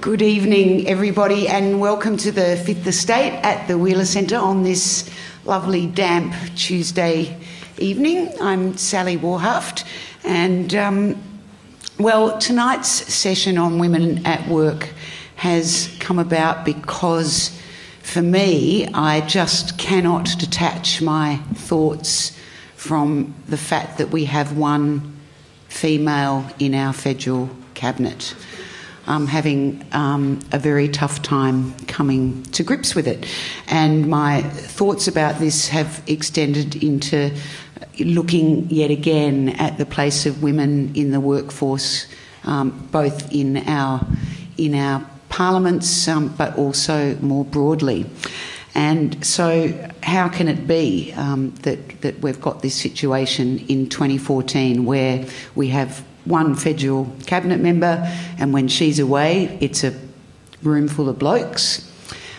Good evening, everybody, and welcome to the Fifth Estate at the Wheeler Centre on this lovely, damp Tuesday evening. I'm Sally Warhaft, and, tonight's session on women at work has come about because, for me, I just cannot detach my thoughts from the fact that we have one female in our federal cabinet. I'm having a very tough time coming to grips with it. And my thoughts about this have extended into looking yet again at the place of women in the workforce, both in our parliaments, but also more broadly. And so how can it be that we've got this situation in 2014 where we have one federal cabinet member, and when she's away, it's a room full of blokes?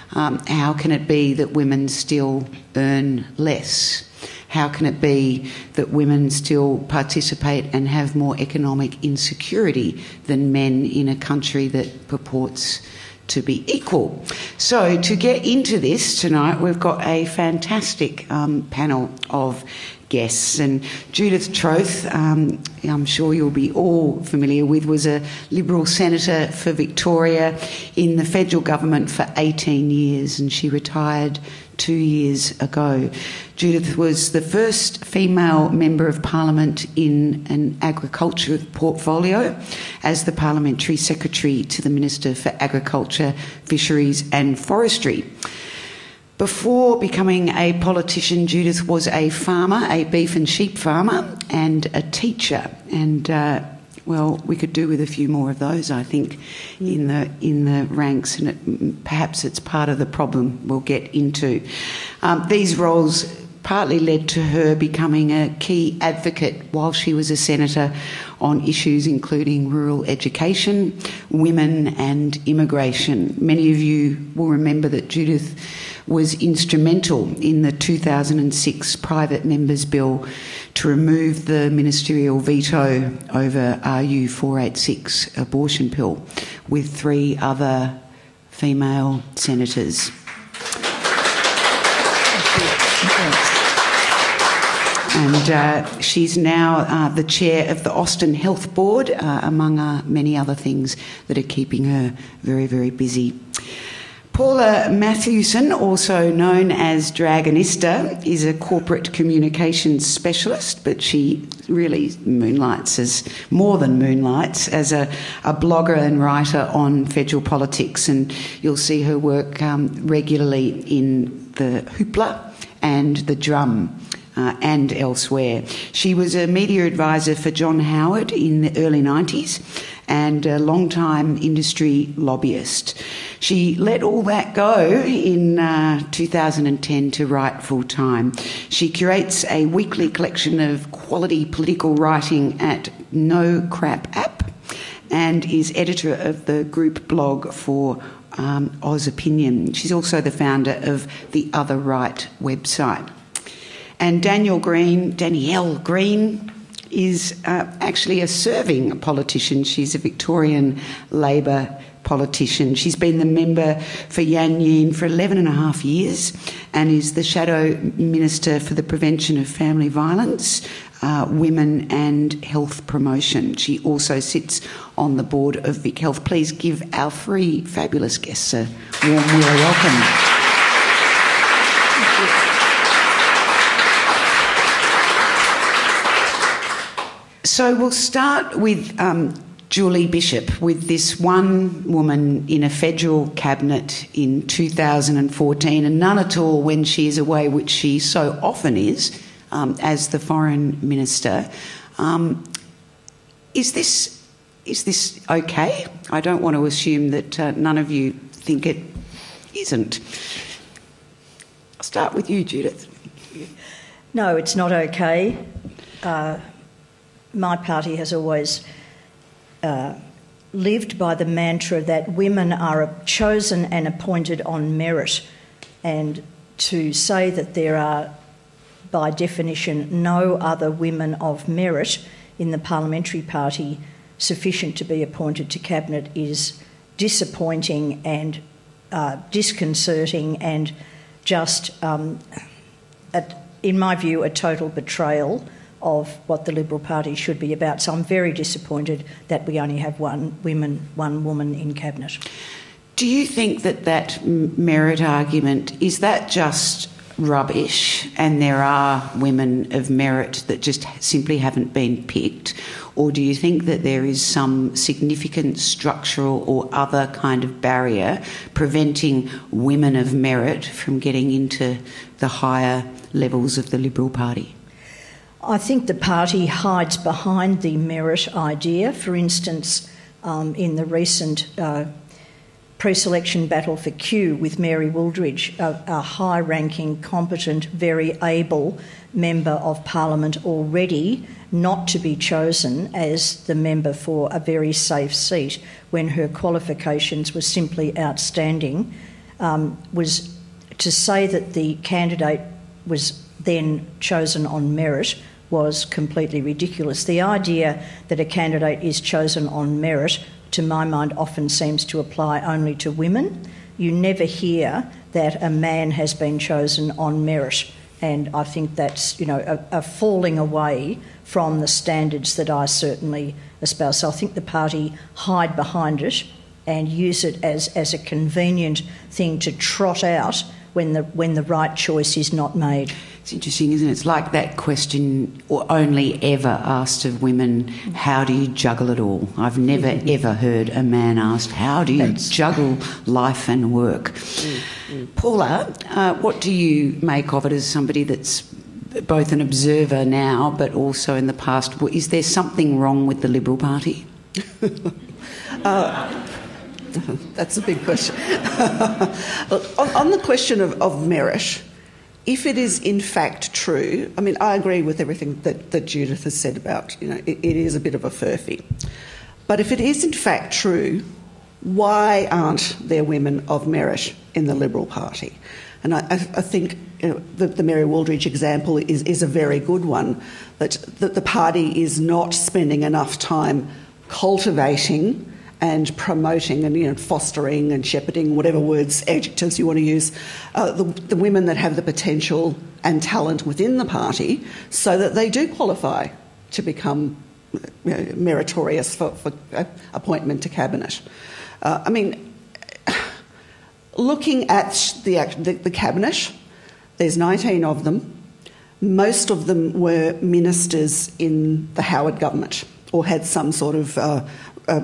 How can it be that women still earn less? How can it be that women still participate and have more economic insecurity than men in a country that purports to be equal? So to get into this tonight, we've got a fantastic panel of guests, and Judith Troeth, I'm sure you'll be all familiar with, was a Liberal senator for Victoria in the federal government for 18 years, and she retired 2 years ago. Judith was the first female member of parliament in an agriculture portfolio as the parliamentary secretary to the Minister for Agriculture, Fisheries and Forestry. Before becoming a politician, Judith was a farmer, a beef and sheep farmer, and a teacher. And, we could do with a few more of those, I think, in the ranks, and perhaps it's part of the problem we'll get into. These roles partly led to her becoming a key advocate while she was a senator on issues including rural education, women and immigration. Many of you will remember that Judith was instrumental in the 2006 Private Members Bill to remove the ministerial veto over RU 486 abortion pill with 3 other female senators. And she's now the chair of the Austin Health Board, among many other things that are keeping her very, very busy. Paula Matthewson, also known as Dragonista, is a corporate communications specialist, but she really moonlights as a blogger and writer on federal politics, and you'll see her work regularly in the Hoopla and the Drum. And elsewhere. She was a media advisor for John Howard in the early 90s and a long-time industry lobbyist. She let all that go in 2010 to write full-time. She curates a weekly collection of quality political writing at No Crap App and is editor of the group blog for Oz Opinion. She's also the founder of the Other Right website. And Danielle Green is actually a serving politician. She's a Victorian Labor politician. She's been the member for Yan Yean for 11 and a half years and is the Shadow Minister for the Prevention of Family Violence, Women and Health Promotion. She also sits on the board of Vic Health. Please give our 3 fabulous guests a warm welcome. So we'll start with Julie Bishop, with this one woman in a federal cabinet in 2014, and none at all when she is away, which she so often is, as the foreign minister. Is this okay? I don't want to assume that none of you think it isn't. I'll start with you, Judith. No, it's not okay. My party has always lived by the mantra that women are chosen and appointed on merit, and to say that there are, by definition, no other women of merit in the parliamentary party sufficient to be appointed to Cabinet is disappointing and disconcerting and just, in my view, a total betrayal of what the Liberal Party should be about. So I'm very disappointed that we only have one woman in Cabinet. Do you think that merit argument, is that just rubbish and there are women of merit that just simply haven't been picked? Or do you think that there is some significant structural or other kind of barrier preventing women of merit from getting into the higher levels of the Liberal Party? I think the party hides behind the merit idea. For instance, in the recent pre-selection battle for Kew with Mary Wooldridge, a high-ranking, competent, very able member of Parliament already, not to be chosen as the member for a very safe seat when her qualifications were simply outstanding, was to say that the candidate was then chosen on merit was completely ridiculous. The idea that a candidate is chosen on merit, to my mind, often seems to apply only to women. You never hear that a man has been chosen on merit, and I think that's, a falling away from the standards that I certainly espouse. So I think the party hide behind it and use it as a convenient thing to trot out when the right choice is not made. It's interesting, isn't it? It's like that question, or only ever asked of women, how do you juggle it all? I've never ever heard a man asked, how do you juggle life and work? Paula, what do you make of it as somebody that's both an observer now but also in the past? Is there something wrong with the Liberal Party? That's a big question. On the question of merit, if it is in fact true, I mean, I agree with everything that Judith has said about, it is a bit of a furphy. But if it is in fact true, why aren't there women of merit in the Liberal Party? And I think the Mary Wooldridge example is a very good one, that the party is not spending enough time cultivating and promoting and fostering and shepherding, whatever words, adjectives you want to use, the women that have the potential and talent within the party, so that they do qualify to become meritorious for appointment to Cabinet. I mean, looking at the Cabinet, there's 19 of them. Most of them were ministers in the Howard government or had some sort of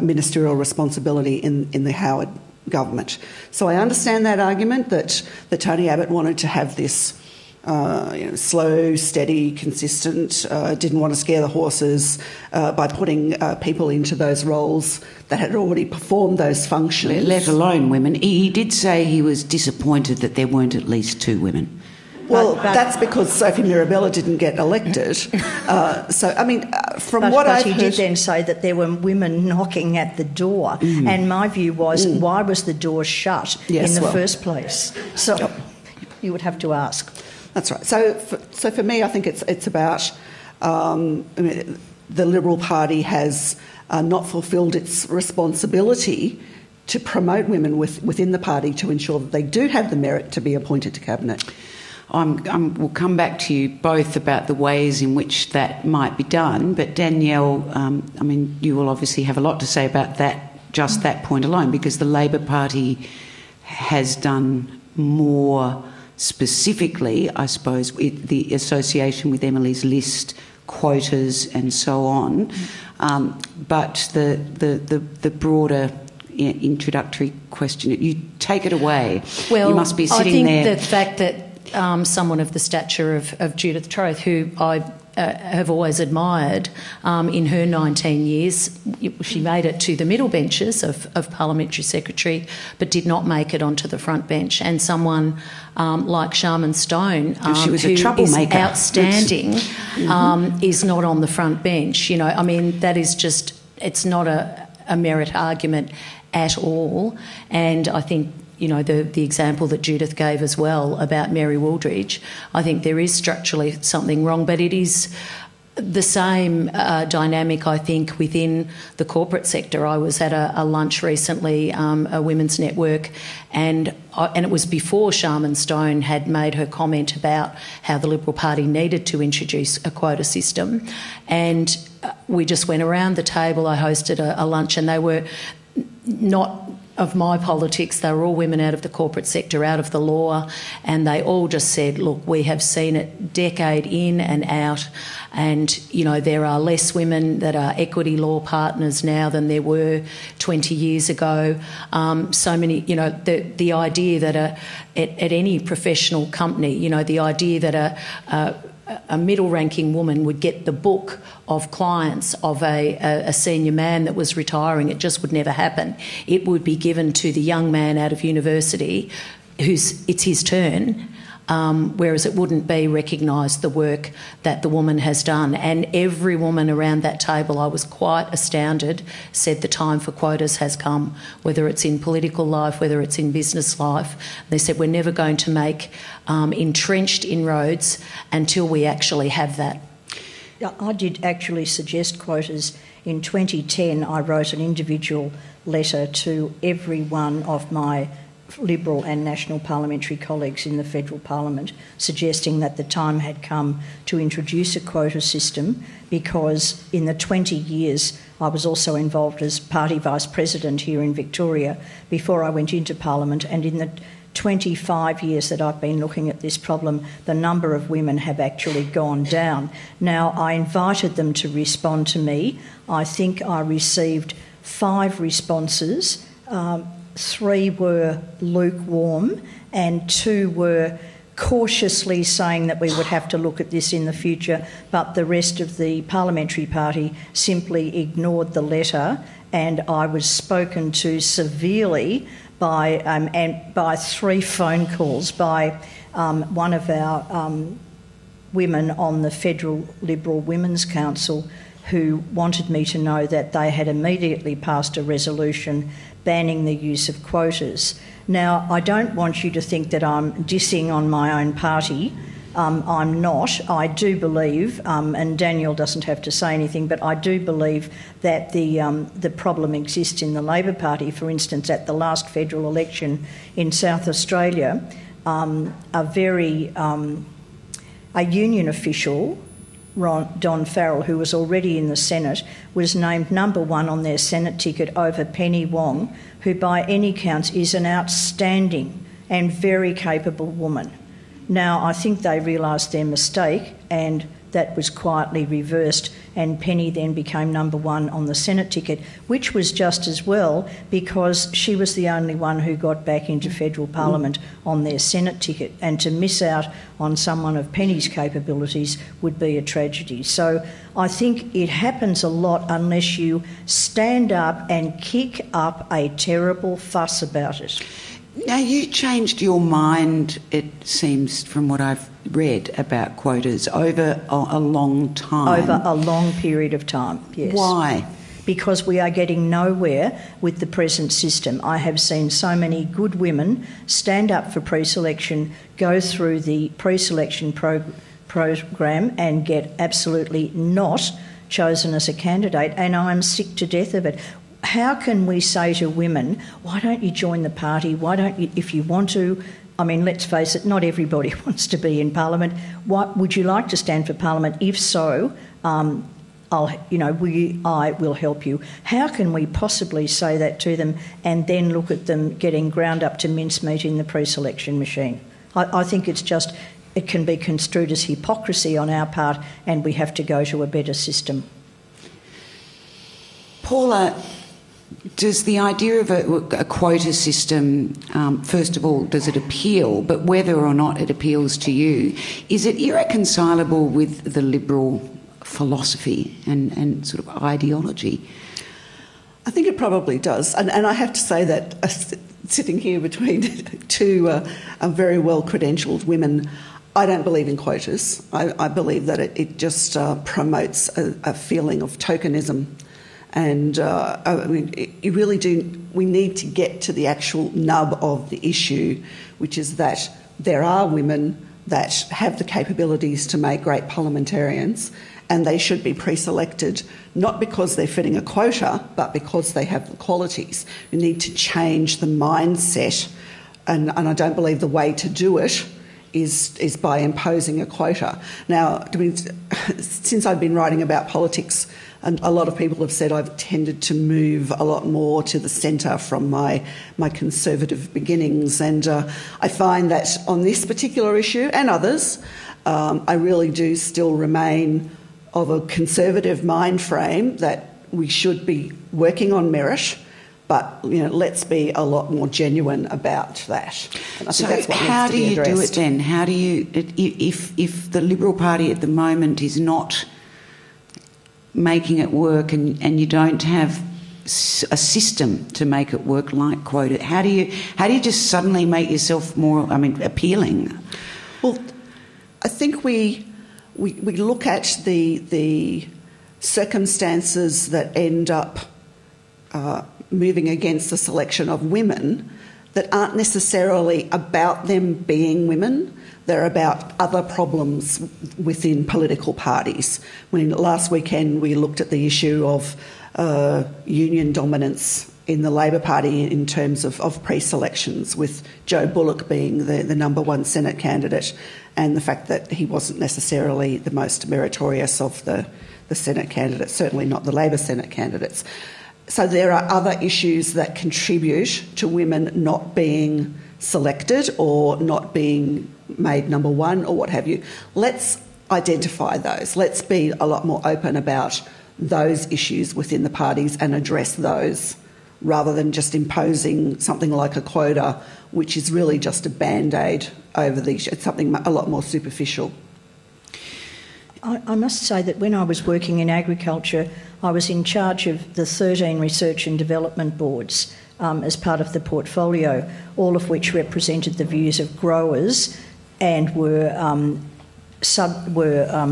ministerial responsibility in the Howard government. So I understand that argument that Tony Abbott wanted to have this slow, steady, consistent, didn't want to scare the horses by putting people into those roles that had already performed those functions. Let alone women. He did say he was disappointed that there weren't at least 2 women. Well, that's because Sophie Mirabella didn't get elected. So, I mean, But he did then say that there were women knocking at the door. And my view was, why was the door shut in the first place? So you would have to ask. That's right. So for me, I think it's about the Liberal Party has not fulfilled its responsibility to promote women within the party to ensure that they do have the merit to be appointed to Cabinet. We'll come back to you both about the ways in which that might be done, but Danielle, I mean, you will obviously have a lot to say about that, just that point alone, because the Labor Party has done more specifically, I suppose, with the association with Emily's List, quotas and so on, but the broader introductory question, you take it away. Well, you must be sitting there. I think the fact that someone of the stature of Judith Troeth, who I have always admired, in her 19 years, she made it to the middle benches of parliamentary secretary, but did not make it onto the front bench. And someone like Sharman Stone, she was who a troublemaker. is outstanding, is not on the front bench. I mean, that is just, it's not a merit argument at all. And I think, the example that Judith gave as well about Mary Wooldridge, I think there is structurally something wrong, but it is the same dynamic, I think, within the corporate sector. I was at a lunch recently, a women's network, and it was before Sharman Stone had made her comment about how the Liberal Party needed to introduce a quota system. And we just went around the table. I hosted a lunch, and they were not of my politics. They were all women out of the corporate sector, out of the law, and they all just said, look, we have seen it decade in and out, and, you know, there are less women that are equity law partners now than there were 20 years ago. So many, you know, the idea that at any professional company, you know, the idea that a middle-ranking woman would get the book of clients of a senior man that was retiring, it just would never happen. It would be given to the young man out of university it's his turn, whereas it wouldn't be recognised the work that the woman has done. And every woman around that table, I was quite astounded, said the time for quotas has come, whether it's in political life, whether it's in business life. They said we're never going to make entrenched inroads until we actually have that. I did actually suggest quotas. In 2010, I wrote an individual letter to every one of my Liberal and National parliamentary colleagues in the federal parliament, suggesting that the time had come to introduce a quota system, because in the 20 years I was also involved as party vice president here in Victoria before I went into parliament, and in the 25 years that I've been looking at this problem, the number of women have actually gone down. Now, I invited them to respond to me. I think I received 5 responses. 3 were lukewarm and 2 were cautiously saying that we would have to look at this in the future, but the rest of the parliamentary party simply ignored the letter, and I was spoken to severely by 3 phone calls by one of our women on the Federal Liberal Women's Council, who wanted me to know that they had immediately passed a resolution banning the use of quotas. Now, I don't want you to think that I'm dissing on my own party. I'm not. I do believe, and Danielle doesn't have to say anything, but I do believe that the problem exists in the Labor Party. For instance, at the last federal election in South Australia, a union official, Don Farrell, who was already in the Senate, was named number 1 on their Senate ticket over Penny Wong, who by any counts is an outstanding and very capable woman. Now, I think they realised their mistake, and that was quietly reversed, and Penny then became number 1 on the Senate ticket, which was just as well, because she was the only one who got back into federal parliament on their Senate ticket, and to miss out on someone of Penny's capabilities would be a tragedy. So I think it happens a lot unless you stand up and kick up a terrible fuss about it. Now, you changed your mind, it seems, from what I've read about quotas over a long time. Over a long period of time, yes. Why? Because we are getting nowhere with the present system. I have seen so many good women stand up for pre-selection, go through the pre-selection program and get absolutely not chosen as a candidate, and I'm sick to death of it. How can we say to women, why don't you join the party? Why don't you, if you want to? I mean, let's face it, not everybody wants to be in Parliament. Would you like to stand for Parliament? If so, I will help you. How can we possibly say that to them and then look at them getting ground up to mincemeat in the pre-selection machine? I think it can be construed as hypocrisy on our part, and we have to go to a better system. Paula, does the idea of a quota system, first of all, does it appeal? But whether or not it appeals to you, is it irreconcilable with the Liberal philosophy and sort of ideology? I think it probably does. And I have to say that sitting here between 2 very well-credentialed women, I don't believe in quotas. I believe that it just promotes a feeling of tokenism. And you really do. We need to get to the actual nub of the issue, which is that there are women that have the capabilities to make great parliamentarians, and they should be pre-selected not because they're fitting a quota, but because they have the qualities. We need to change the mindset, and I don't believe the way to do it is by imposing a quota. Now, since I've been writing about politics, and a lot of people have said I've tended to move a lot more to the centre from my conservative beginnings, and I find that on this particular issue and others, I really do still remain of a conservative mind frame that we should be working on merit, but let's be a lot more genuine about that. And I think that's what how needs to be addressed. do you do it then? How do you, if the Liberal Party at the moment is not making it work, and you don't have a system to make it work like quota, how do you just suddenly make yourself more appealing? Well, I think we look at the circumstances that end up moving against the selection of women that aren't necessarily about them being women. They're about other problems within political parties. Last weekend we looked at the issue of union dominance in the Labor Party in terms of pre-selections, with Joe Bullock being the number one Senate candidate, and the fact that he wasn't necessarily the most meritorious of the Senate candidates, certainly not the Labor Senate candidates. So there are other issues that contribute to women not being selected or not being made number one or what have you. Let's identify those. Let's be a lot more open about those issues within the parties and address those, rather than just imposing something like a quota, which is really just a band-aid over the issue. It's something a lot more superficial. I must say that when I was working in agriculture, I was in charge of the 13 research and development boards as part of the portfolio, all of which represented the views of growers and were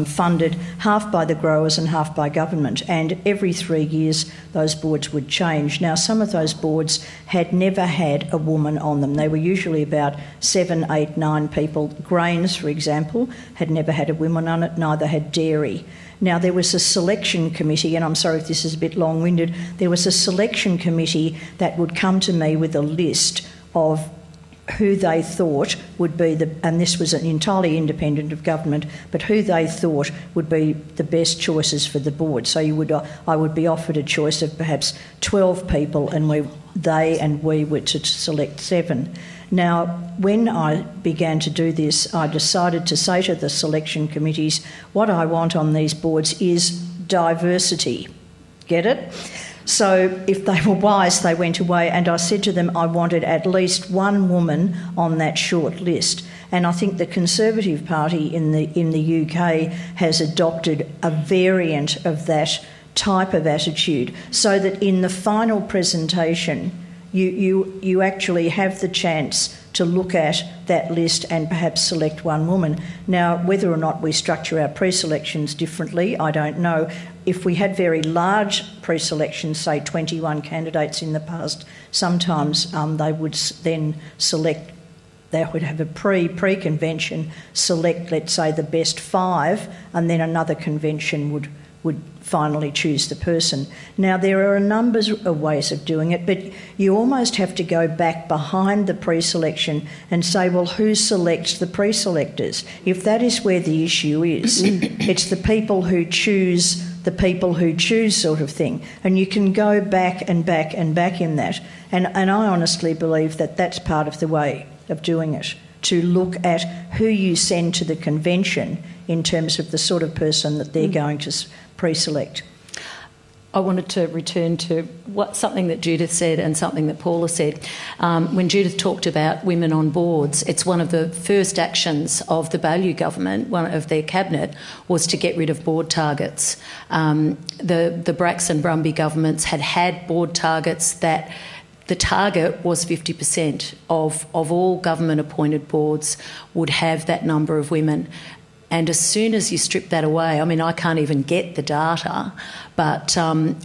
funded half by the growers and half by government, and every 3 years those boards would change. Now, some of those boards had never had a woman on them. They were usually about 7, 8, 9 people. Grains, for example, had never had a woman on it, neither had dairy. Now, there was a selection committee, and I'm sorry if this is a bit long-winded, there was a selection committee that would come to me with a list of who they thought would be and this was entirely independent of government, but who they thought would be the best choices for the board. So I would be offered a choice of perhaps 12 people, and we were to select 7. Now, when I began to do this, I decided to say to the selection committees, what I want on these boards is diversity. Get it? So if they were wise, they went away, and I said to them I wanted at least one woman on that short list. And I think the Conservative Party in the UK has adopted a variant of that type of attitude, so that in the final presentation you actually have the chance to look at that list and perhaps select one woman. Now, whether or not we structure our pre-selections differently, I don't know. If we had very large pre-selections, say 21 candidates in the past, sometimes they would then select, they would have a pre-convention, select, let's say, the best 5, and then another convention would finally choose the person. Now, there are a number of ways of doing it, but you almost have to go back behind the pre-selection and say, well, who selects the pre-selectors? If that is where the issue is, it's the people who choose sort of thing. And you can go back and back and back in that. And I honestly believe that that's part of the way of doing it, to look at who you send to the convention in terms of the sort of person that they're going to pre-select. I wanted to return to something that Judith said and something that Paula said. When Judith talked about women on boards, it's one of the first actions of the Baillieu government, one of their cabinet, was to get rid of board targets. The Bracks and Brumby governments had board targets that the target was 50% of all government-appointed boards would have that number of women. And as soon as you strip that away, I mean, I can't even get the data, but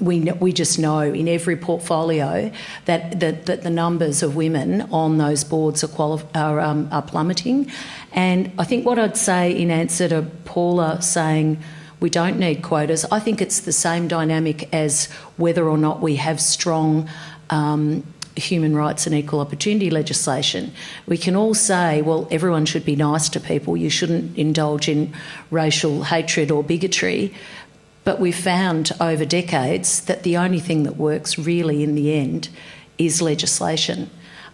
we just know in every portfolio that the numbers of women on those boards are plummeting. And I think what I'd say in answer to Paula saying we don't need quotas. I think it's the same dynamic as whether or not we have strong human rights and equal opportunity legislation. We can all say, well, everyone should be nice to people, you shouldn't indulge in racial hatred or bigotry, but we've found over decades that the only thing that works really in the end is legislation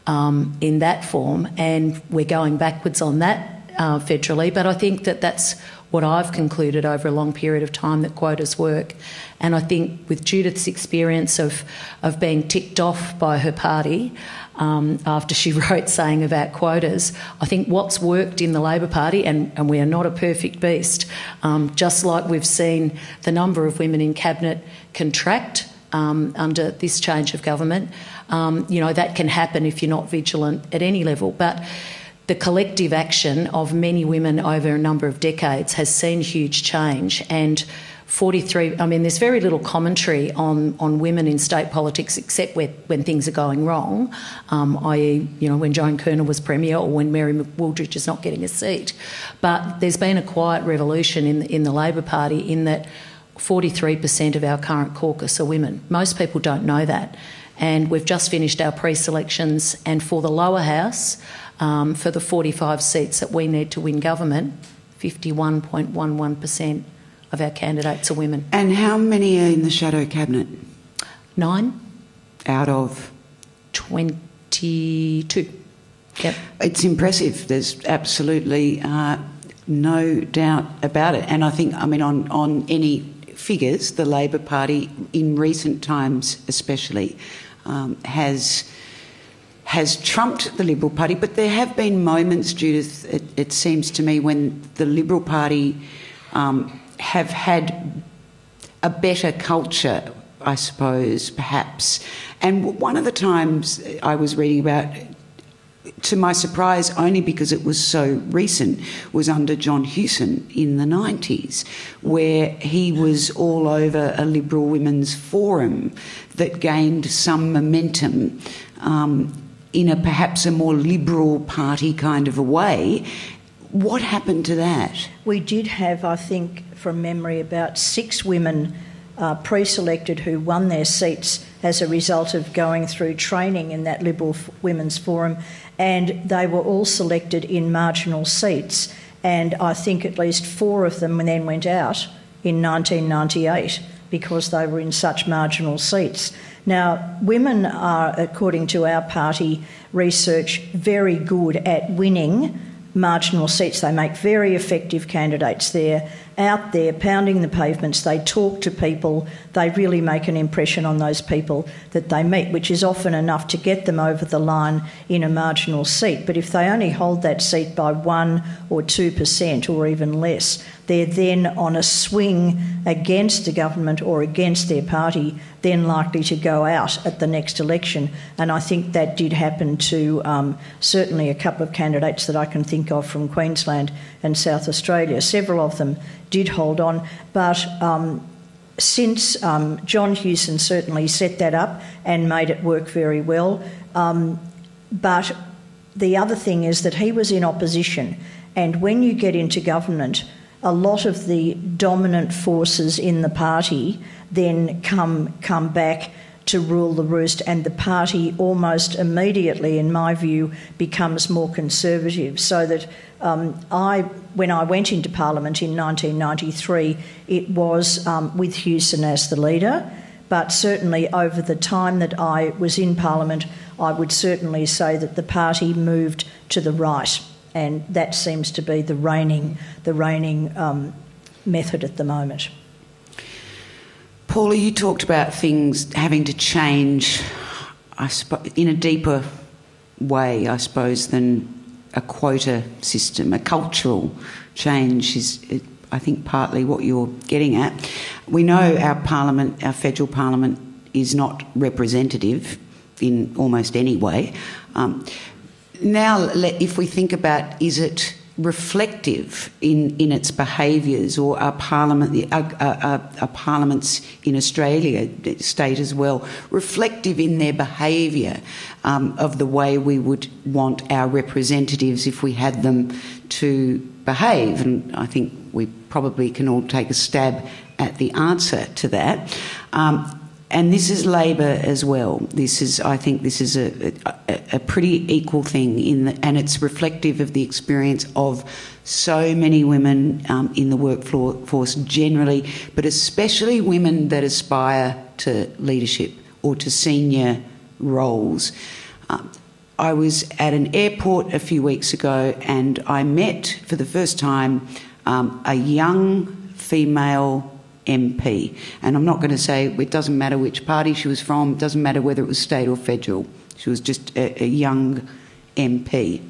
in that form, and we're going backwards on that federally, but I think that that's what I've concluded over a long period of time, that quotas work. And I think with Judith's experience of being ticked off by her party after she wrote saying about quotas, I think what's worked in the Labor Party, and we are not a perfect beast, just like we've seen the number of women in Cabinet contract under this change of government, that can happen if you're not vigilant at any level. But the collective action of many women over a number of decades has seen huge change, and 43, there's very little commentary on women in state politics except when things are going wrong, i.e., when Joan Kerner was Premier or when Mary Wooldridge is not getting a seat. But there's been a quiet revolution in the Labor Party in that 43% of our current caucus are women. Most people don't know that. And we've just finished our pre-selections, and for the lower house, for the 45 seats that we need to win government, 51.11% of our candidates are women. And how many are in the shadow cabinet? 9. Out of? 22. Yep. It's impressive. There's absolutely no doubt about it. And I think, on any figures, the Labor Party in recent times especially has trumped the Liberal Party, but there have been moments, Judith, it seems to me, when the Liberal Party have had a better culture, I suppose, perhaps. And one of the times I was reading about, to my surprise, only because it was so recent, was under John Hewson in the 90s, where he was all over a Liberal women's forum that gained some momentum in perhaps a more Liberal Party kind of a way. What happened to that? We did have, I think, from memory, about 6 women pre-selected who won their seats as a result of going through training in that Liberal Women's Forum, and they were all selected in marginal seats, and I think at least 4 of them then went out in 1998 because they were in such marginal seats. Now, women are, according to our party research, very good at winning marginal seats. They make very effective candidates. They're out there pounding the pavements, they talk to people, they really make an impression on those people that they meet, which is often enough to get them over the line in a marginal seat. But if they only hold that seat by 1 or 2% or even less, they're then on a swing against the government or against their party, then likely to go out at the next election. And I think that did happen to certainly a couple of candidates that I can think of from Queensland and South Australia. Several of them did hold on, but since John Hewson certainly set that up and made it work very well, but the other thing is that he was in opposition, and when you get into government, a lot of the dominant forces in the party then come back to rule the roost, and the party almost immediately, in my view, becomes more conservative. So that when I went into Parliament in 1993, it was with Hewson as the leader, but certainly over the time that I was in Parliament, I would certainly say that the party moved to the right, and that seems to be the reigning method at the moment. Paula, you talked about things having to change, I suppose, in a deeper way, I suppose, than a quota system. A cultural change is, I think, partly what you're getting at. We know our Parliament, our federal Parliament, is not representative in almost any way. Now, if we think about, is it reflective in its behaviours, or are parliaments in Australia, state as well, reflective in their behaviour of the way we would want our representatives, if we had them, to behave? And I think we probably can all take a stab at the answer to that. And this is Labor as well. I think this is a pretty equal thing, and it's reflective of the experience of so many women in the workforce generally, but especially women that aspire to leadership or to senior roles. I was at an airport a few weeks ago, and I met for the first time a young female MP, and I'm not going to say it doesn't matter which party she was from, it doesn't matter whether it was state or federal. She was just a young MP.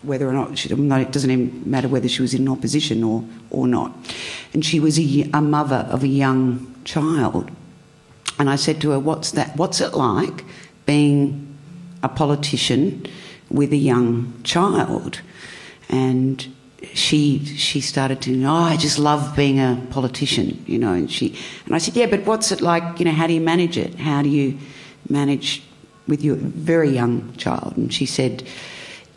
Whether or not it doesn't even matter whether she was in opposition or not. And she was a mother of a young child. And I said to her, "What's that? What's it like being a politician with a young child?" And she started to, I just love being a politician, and I said, yeah, but what's it like, how do you manage it? How do you manage with your very young child? And she said,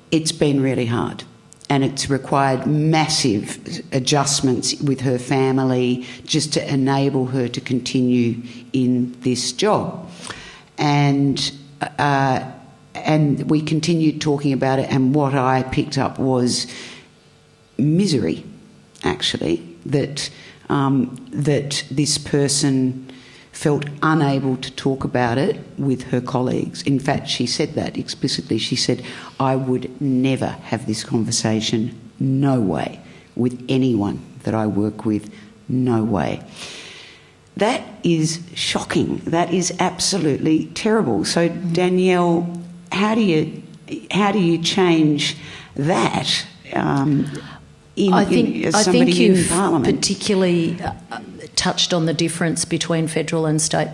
it's been really hard, and it's required massive adjustments with her family just to enable her to continue in this job. And we continued talking about it, and what I picked up was misery, actually, that this person felt unable to talk about it with her colleagues. In fact, she said that explicitly. She said, I would never have this conversation, no way, with anyone that I work with, no way. That is shocking. That is absolutely terrible. So, Danielle, how do you change that? I think you've particularly touched on the difference between federal and state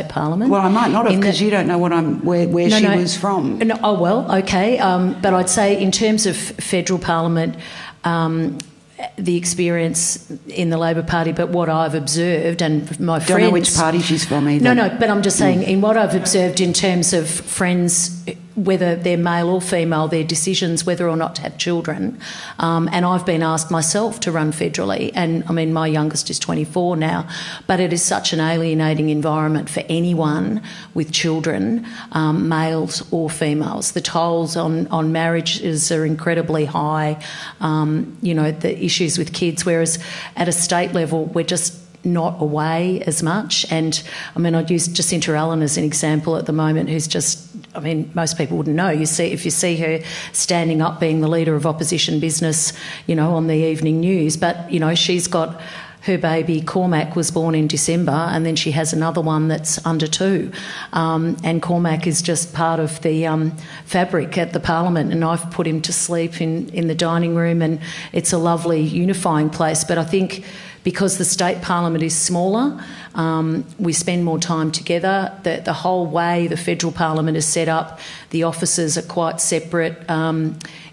parliament. Well, I might not have, because you don't know where she was from. No, oh well, okay. But I'd say in terms of federal parliament, the experience in the Labor Party, but what I've observed, and my friends... Don't know which party she's from either. No, but I'm just saying, in what I've observed in terms of friends, whether they're male or female, their decisions whether or not to have children, and I've been asked myself to run federally, and I mean, my youngest is 24 now, but it is such an alienating environment for anyone with children, males or females. The tolls on marriages are incredibly high, the issues with kids, whereas at a state level we're just not away as much. And I mean, I'd use Jacinta Allen as an example at the moment, who's just, I mean, most people wouldn't know. If you see her standing up being the leader of opposition business, on the evening news, but, she's got her baby, Cormac, was born in December, and then she has another one that's under 2. And Cormac is just part of the fabric at the Parliament, and I've put him to sleep in the dining room, and it's a lovely unifying place. But I think because the state parliament is smaller, we spend more time together. The whole way the federal parliament is set up, the offices are quite separate.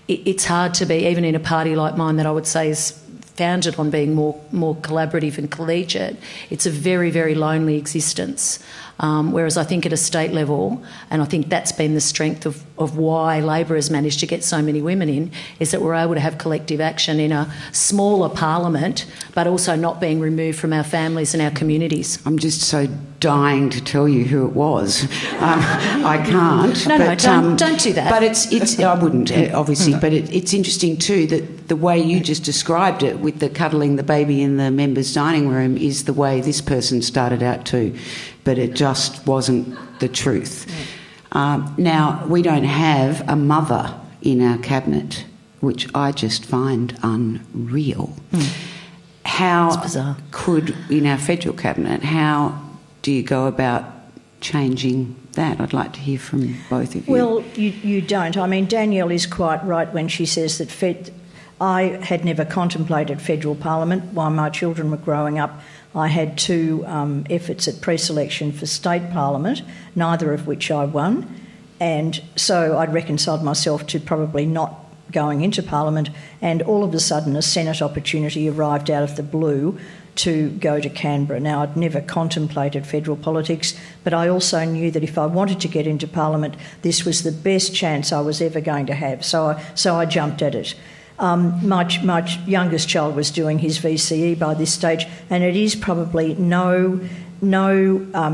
It's hard to be, even in a party like mine that I would say is founded on being more collaborative and collegiate, it's a very, very lonely existence. Whereas I think at a state level, and I think that's been the strength of why Labor has managed to get so many women in, is that we're able to have collective action in a smaller parliament, but also not being removed from our families and our communities. I'm just so dying to tell you who it was. I can't. Don't do that. But it's I wouldn't, obviously, but it's interesting too that the way you just described it with the cuddling the baby in the members' dining room is the way this person started out too. But it just wasn't the truth. Now, we don't have a mother in our cabinet, which I just find unreal. How could, in our federal cabinet, how do you go about changing that? I'd like to hear from both of you. Well, you don't. I mean, Danielle is quite right when she says that I had never contemplated federal parliament while my children were growing up. I had 2 efforts at pre-selection for state parliament, neither of which I won, and so I'd reconciled myself to probably not going into Parliament, and all of a sudden a Senate opportunity arrived out of the blue to go to Canberra. Now, I'd never contemplated federal politics, but I also knew that if I wanted to get into Parliament, this was the best chance I was ever going to have. So I jumped at it. My youngest child was doing his VCE by this stage, and it is probably no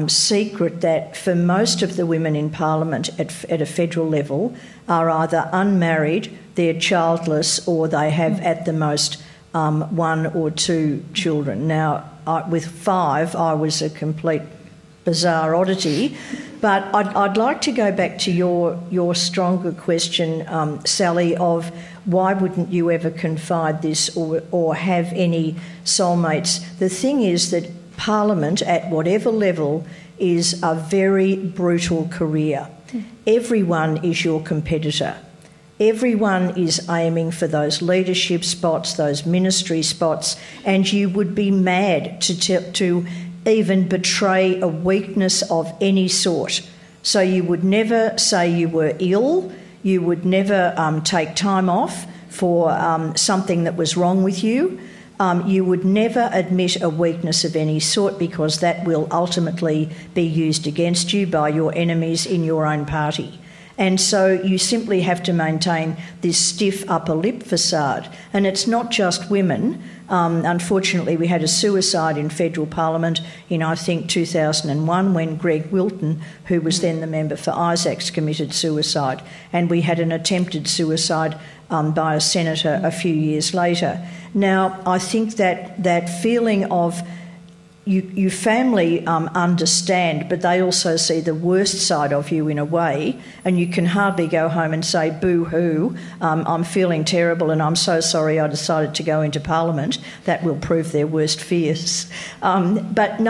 secret that for most of the women in Parliament at a federal level are either unmarried, they're childless, or they have at the most one or two children. Now, with 5, I was a complete bizarre oddity. But I'd like to go back to your stronger question, Sally, of why wouldn't you ever confide this or have any soulmates? The thing is that Parliament, at whatever level, is a very brutal career. Everyone is your competitor. Everyone is aiming for those leadership spots, those ministry spots, and you would be mad to even betray a weakness of any sort. So you would never say you were ill, you would never take time off for something that was wrong with you. You would never admit a weakness of any sort, because that will ultimately be used against you by your enemies in your own party. And so you simply have to maintain this stiff upper lip facade. And it's not just women. Unfortunately, we had a suicide in federal Parliament in, I think, 2001 when Greg Wilton, who was then the member for Isaacs, committed suicide. And we had an attempted suicide by a senator a few years later. Now, I think that feeling of you family understand, but they also see the worst side of you in a way, and you can hardly go home and say, boo-hoo, I'm feeling terrible and I'm so sorry I decided to go into Parliament. That will prove their worst fears. But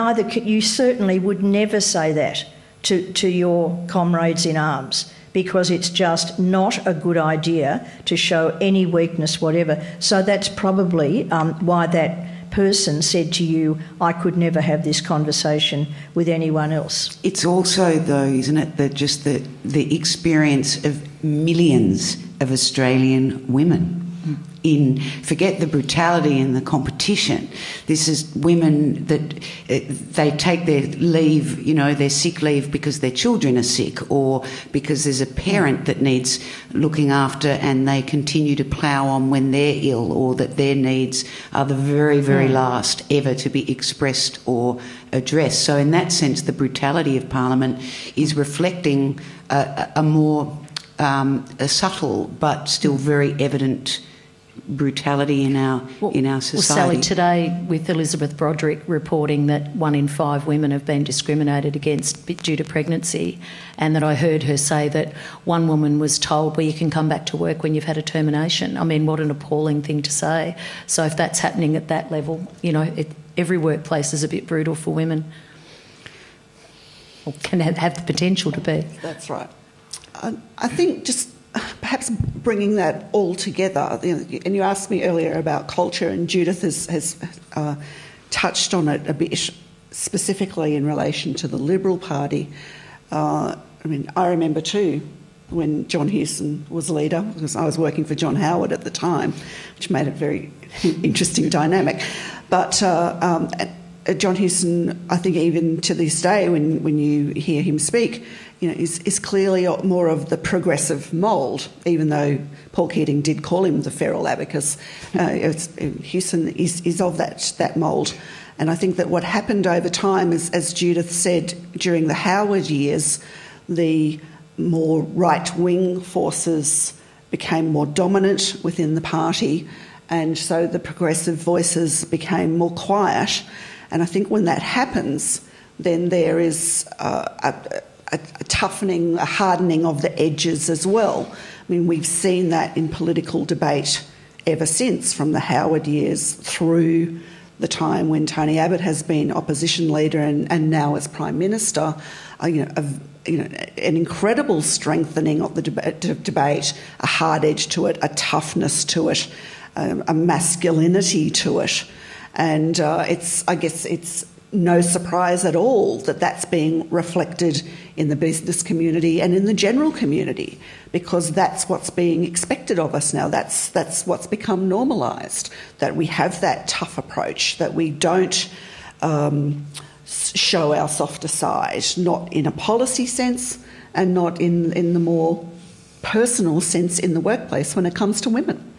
you certainly would never say that to your comrades in arms, because it's just not a good idea to show any weakness whatever. So that's probably why that person said to you, I could never have this conversation with anyone else. It's also, though, isn't it, that just the experience of millions of Australian women forget the brutality and the competition. This is women that they take their leave, their sick leave because their children are sick, or because there's a parent that needs looking after, and they continue to plough on when they're ill, or that their needs are the very, very last ever to be expressed or addressed. So in that sense, the brutality of Parliament is reflecting a more a subtle but still very evident brutality in our society. Well, Sally, today with Elizabeth Broderick reporting that 1 in 5 women have been discriminated against due to pregnancy, and that I heard her say that one woman was told, well, you can come back to work when you've had a termination. I mean, what an appalling thing to say. So if that's happening at that level, every workplace is a bit brutal for women, or can have the potential to be. That's right. I think just perhaps bringing that all together, and you asked me earlier about culture, and Judith has touched on it a bit, specifically in relation to the Liberal Party. I remember too when John Hewson was leader, because I was working for John Howard at the time, which made it a very interesting dynamic. But John Hewson, I think even to this day, when you hear him speak, is clearly more of the progressive mould, even though Paul Keating did call him the feral abacus. Hewson is of that mould. And I think that what happened over time is, as Judith said, during the Howard years, the more right-wing forces became more dominant within the party, and so the progressive voices became more quiet. And I think when that happens, then there is a toughening, a hardening of the edges as well. I mean, we've seen that in political debate ever since, from the Howard years through the time when Tony Abbott has been opposition leader and now as Prime Minister. An incredible strengthening of the debate, a hard edge to it, a toughness to it, a masculinity to it. And it's no surprise at all that that's being reflected in the business community and in the general community, because that's what's being expected of us now. That's what's become normalised, that we have that tough approach, that we don't show our softer side, not in a policy sense and not in the more personal sense in the workplace when it comes to women.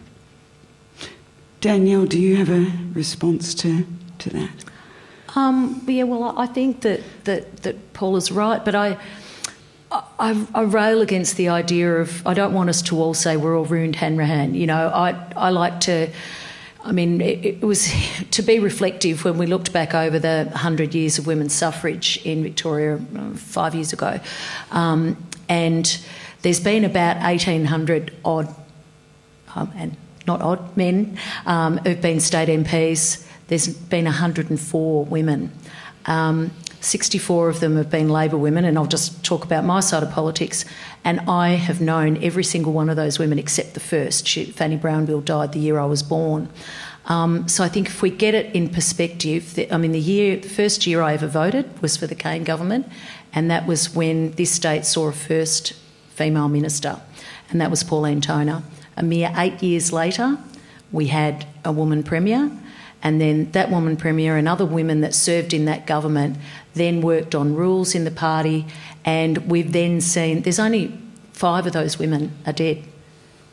Danielle, do you have a response to that? Yeah, well, I think that Paula's right, but I rail against the idea of, I don't want us to all say we're all ruined Hanrahan. You know, I like to, I mean, it was to be reflective when we looked back over the 100 years of women's suffrage in Victoria 5 years ago, and there's been about 1,800 odd, and not odd, men who've been state MPs. There's been 104 women. 64 of them have been Labor women, and I'll just talk about my side of politics. And I have known every single one of those women except the first. Fanny Brownbill died the year I was born. So I think if we get it in perspective, the first year I ever voted was for the Kane government, and that was when this state saw a first female minister, and that was Pauline Toner. A mere 8 years later, we had a woman premier. And then that woman premier and other women that served in that government then worked on rules in the party, and we've then seen there's only 5 of those women are dead.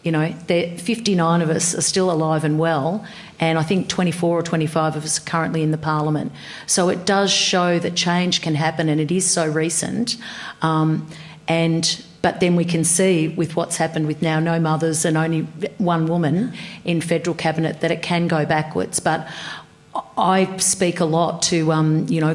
You know, 59 of us are still alive and well, and I think 24 or 25 of us are currently in the parliament. So it does show that change can happen, and it is so recent. But then we can see with what's happened with now no mothers and only one woman in federal cabinet that it can go backwards. But I speak a lot to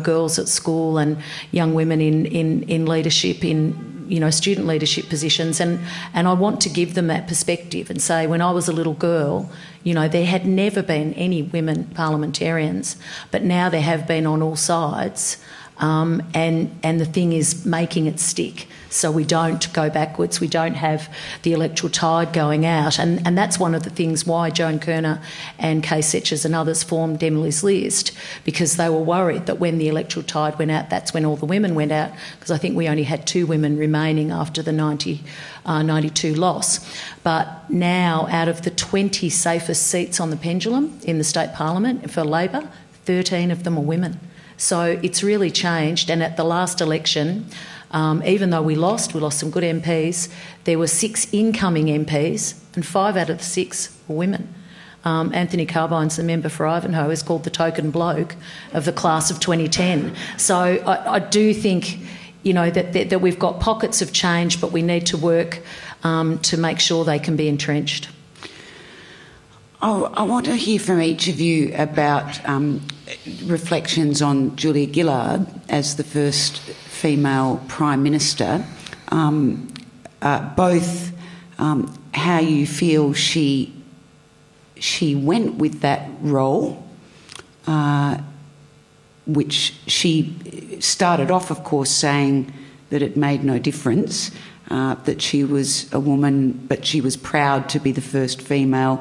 girls at school and young women in leadership, in student leadership positions, and I want to give them that perspective and say, when I was a little girl, there had never been any women parliamentarians, but now there have been on all sides, and the thing is making it stick. So we don't go backwards, we don't have the electoral tide going out. And that's one of the things why Joan Kerner and Kay Setchers and others formed Emily's List, because they were worried that when the electoral tide went out, that's when all the women went out, because I think we only had 2 women remaining after the 92 loss. But now, out of the 20 safest seats on the pendulum in the state parliament for Labor, 13 of them are women. So it's really changed, and at the last election, even though we lost some good MPs, there were 6 incoming MPs and 5 out of the 6 were women. Anthony Carbine's the member for Ivanhoe, is called the token bloke of the class of 2010. So I do think, that we've got pockets of change, but we need to work to make sure they can be entrenched. Oh, I want to hear from each of you about reflections on Julia Gillard as the first female Prime Minister, both how you feel she went with that role, which she started off, of course, saying that it made no difference, that she was a woman, but she was proud to be the first female.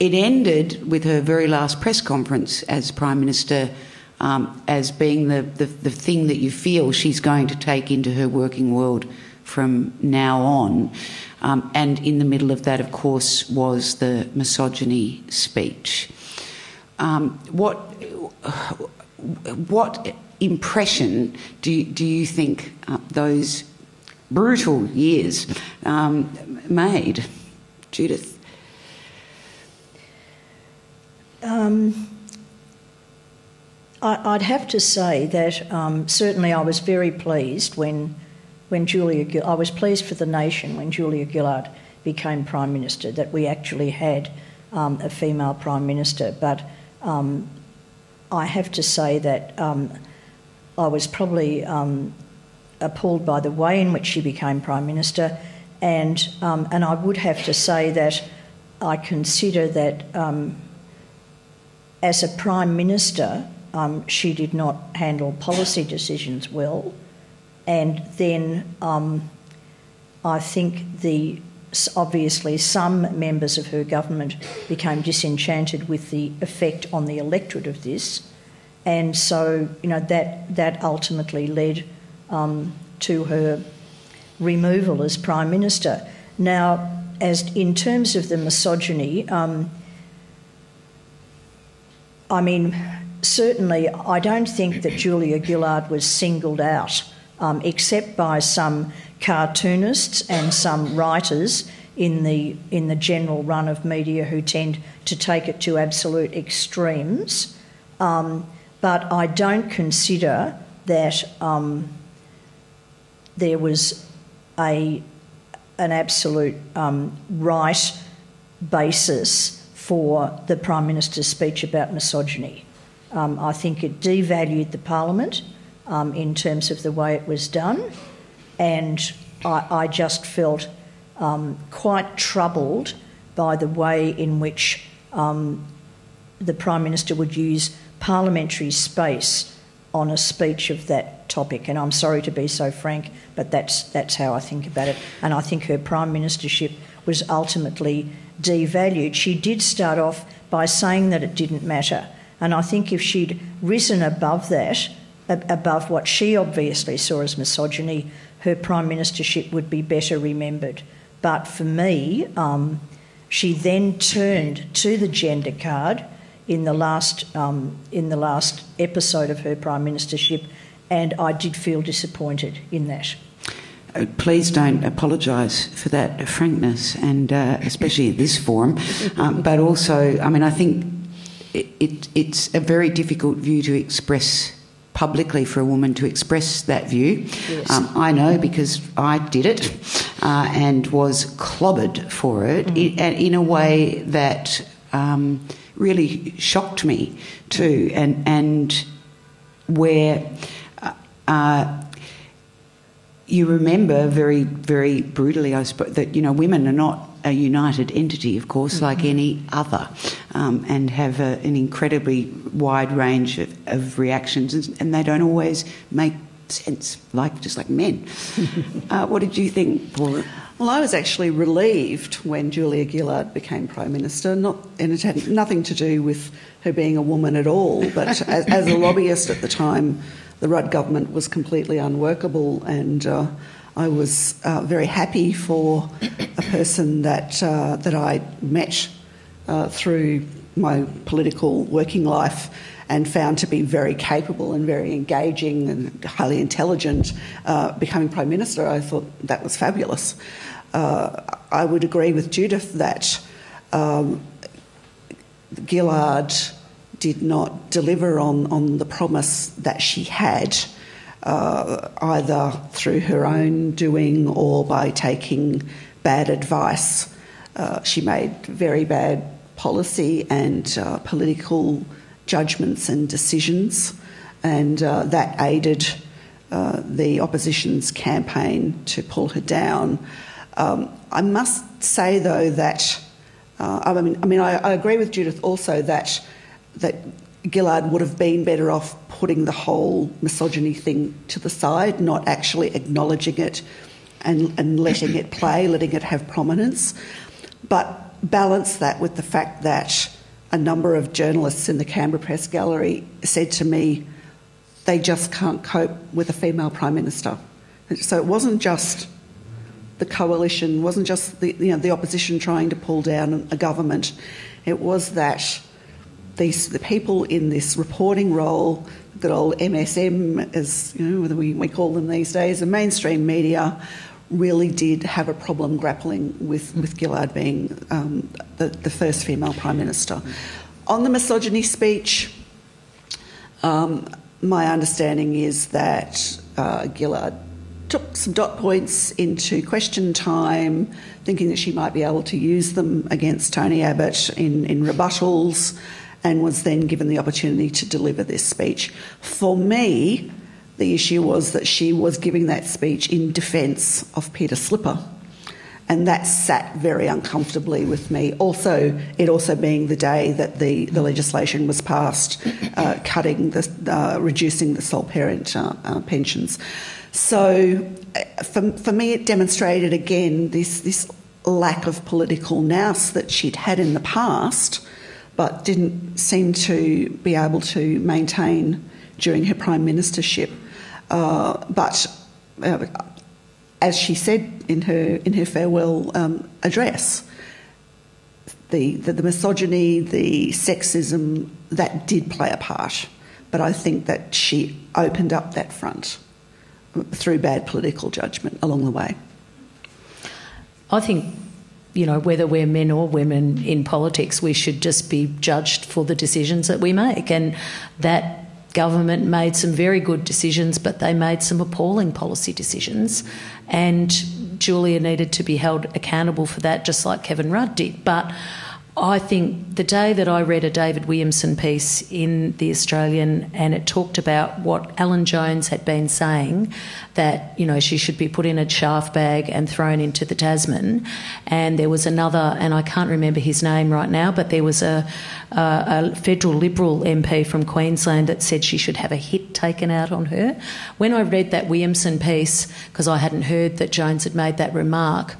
It ended with her very last press conference as Prime Minister as being the thing that you feel she's going to take into her working world from now on. And in the middle of that, of course, was the misogyny speech. What impression do you think those brutal years made, Judith? I'd have to say that certainly I was very pleased when I was pleased for the nation when Julia Gillard became Prime Minister, that we actually had a female Prime Minister. But I have to say that I was probably appalled by the way in which she became Prime Minister, and I would have to say that I consider that as a Prime Minister, she did not handle policy decisions well, and then I think obviously some members of her government became disenchanted with the effect on the electorate of this, And so, that ultimately led to her removal as Prime Minister. Now, as in terms of the misogyny, certainly I don't think that Julia Gillard was singled out, except by some cartoonists and some writers in the general run of media who tend to take it to absolute extremes. But I don't consider that there was an absolute right basis for the Prime Minister's speech about misogyny. I think it devalued the Parliament in terms of the way it was done, and I just felt quite troubled by the way in which the Prime Minister would use parliamentary space on a speech of that topic. And I'm sorry to be so frank, but that's how I think about it. And I think her Prime Ministership was ultimately devalued. She did start off by saying that it didn't matter. And I think if she'd risen above that, above what she obviously saw as misogyny, her Prime Ministership would be better remembered. But for me, she then turned to the gender card in the last episode of her Prime Ministership, and I did feel disappointed in that. Please don't apologise for that frankness, and especially at this forum. But also, I think it's a very difficult view to express publicly for a woman to express that view. Yes. I know because I did it and was clobbered for it in a way that really shocked me too, and where you remember very, very brutally, I suppose, that women are not a united entity, of course, like any other, and have an incredibly wide range of reactions, and they don't always make sense, just like men. What did you think, Paula? Well, I was actually relieved when Julia Gillard became Prime Minister, and it had nothing to do with her being a woman at all, but as a lobbyist at the time, the Rudd government was completely unworkable, and I was very happy for a person that I met through my political working life and found to be very capable and very engaging and highly intelligent, becoming Prime Minister. I thought that was fabulous. I would agree with Judith that Gillard did not deliver on the promise that she had, either through her own doing or by taking bad advice. She made very bad policy and political judgments and decisions, and that aided the opposition's campaign to pull her down. I must say, though, that I agree with Judith also that Gillard would have been better off putting the whole misogyny thing to the side, not actually acknowledging it and letting it play, letting it have prominence, but balance that with the fact that a number of journalists in the Canberra Press Gallery said to me they just can't cope with a female Prime Minister. So it wasn't just the coalition, wasn't just the opposition trying to pull down a government. It was that the people in this reporting role, good old MSM, as whether we call them these days, the mainstream media, really did have a problem grappling with Gillard being the first female Prime Minister. On the misogyny speech, my understanding is that Gillard took some dot points into question time, thinking that she might be able to use them against Tony Abbott in rebuttals, and was then given the opportunity to deliver this speech. For me, the issue was that she was giving that speech in defence of Peter Slipper, and that sat very uncomfortably with me. It also being the day that the legislation was passed, reducing the sole parent pensions. So for me, it demonstrated again this lack of political nous that she'd had in the past, but didn't seem to be able to maintain during her prime ministership. But as she said in her farewell address, the misogyny, the sexism, that did play a part. But I think that she opened up that front through bad political judgment along the way. I think, whether we're men or women in politics, we should just be judged for the decisions that we make. And that government made some very good decisions, but they made some appalling policy decisions. And Julia needed to be held accountable for that, just like Kevin Rudd did. But I think the day that I read a David Williamson piece in The Australian, and it talked about what Alan Jones had been saying, that, she should be put in a chaff bag and thrown into the Tasman. And there was another, and I can't remember his name right now, but there was a federal Liberal MP from Queensland that said she should have a hit taken out on her. When I read that Williamson piece, because I hadn't heard that Jones had made that remark,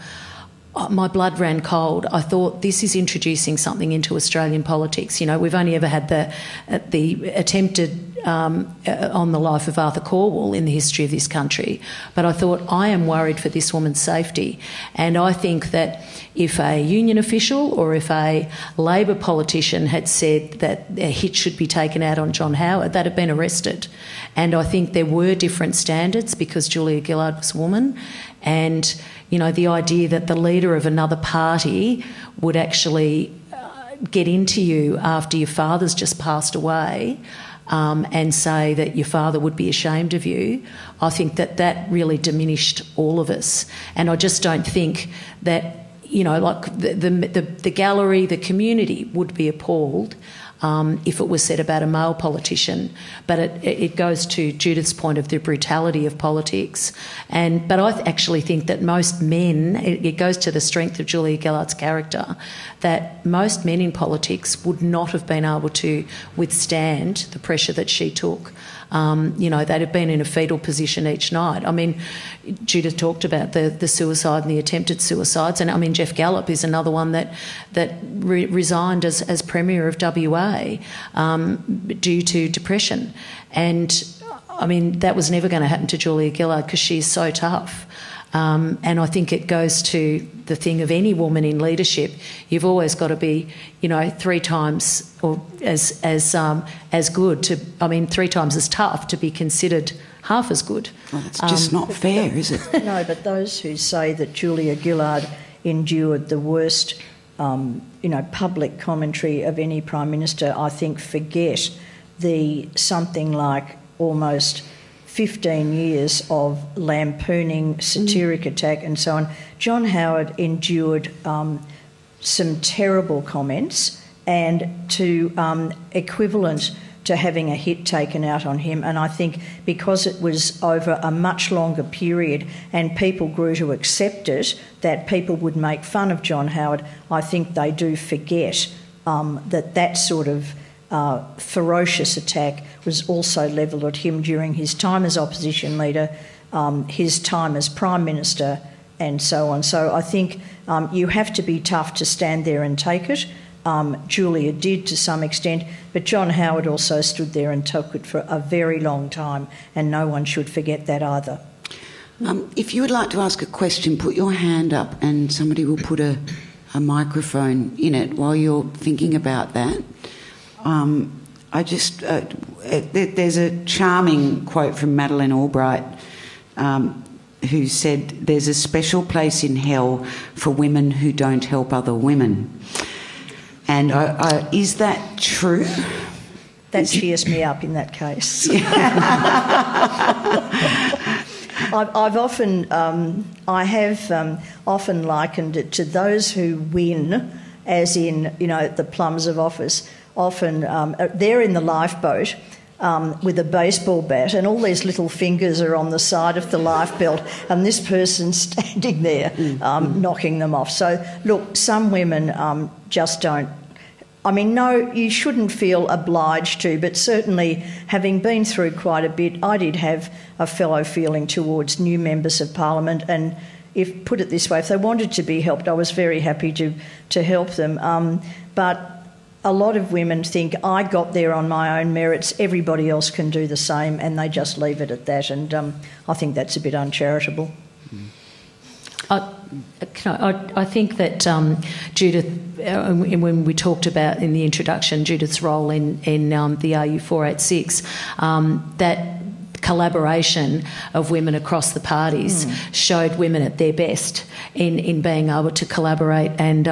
my blood ran cold. I thought, this is introducing something into Australian politics. We've only ever had the attempted on the life of Arthur Corwell in the history of this country. But I thought, I am worried for this woman's safety. And I think that if a union official or if a Labor politician had said that a hit should be taken out on John Howard, they'd have been arrested. And I think there were different standards because Julia Gillard was a woman. And, the idea that the leader of another party would actually get into you after your father's just passed away and say that your father would be ashamed of you, I think that really diminished all of us. And I just don't think that, the gallery, the community would be appalled if it was said about a male politician. But it goes to Judith's point of the brutality of politics. But I actually think that most men, it goes to the strength of Julia Gillard's character, that most men in politics would not have been able to withstand the pressure that she took. They'd have been in a fetal position each night. I mean, Judith talked about the suicide and the attempted suicides, and Jeff Gallop is another one that resigned as Premier of WA due to depression. And, that was never going to happen to Julia Gillard because she's so tough. And I think it goes to the thing of any woman in leadership. You've always got to be, 3 times or as good to, 3 times as tough to be considered half as good. Well, it's just not fair, is it? No, but those who say that Julia Gillard endured the worst, public commentary of any Prime Minister, I think forget the something like almost 15 years of lampooning, satiric attack and so on. John Howard endured some terrible comments and equivalent to having a hit taken out on him. And I think because it was over a much longer period and people grew to accept it, that people would make fun of John Howard, I think they do forget that sort of ferocious attack was also levelled at him during his time as opposition leader, his time as Prime Minister and so on. So I think you have to be tough to stand there and take it. Julia did to some extent, but John Howard also stood there and took it for a very long time, and no one should forget that either. If you would like to ask a question, put your hand up and somebody will put a microphone in it while you're thinking about that. There's a charming quote from Madeleine Albright who said, "There's a special place in hell for women who don't help other women." And is that true? That cheers me up in that case. I have often likened it to those who win, as in, the plums of office. Often they're in the lifeboat with a baseball bat and all these little fingers are on the side of the lifebelt and this person's standing there knocking them off. So, look, some women just don't... no, you shouldn't feel obliged to, but certainly having been through quite a bit, I did have a fellow feeling towards new members of Parliament, and put it this way, if they wanted to be helped, I was very happy to help them. But a lot of women think, I got there on my own merits, everybody else can do the same, and they just leave it at that, and I think that's a bit uncharitable. I think that Judith, when we talked about in the introduction Judith's role in the RU 486, that collaboration of women across the parties showed women at their best in being able to collaborate. And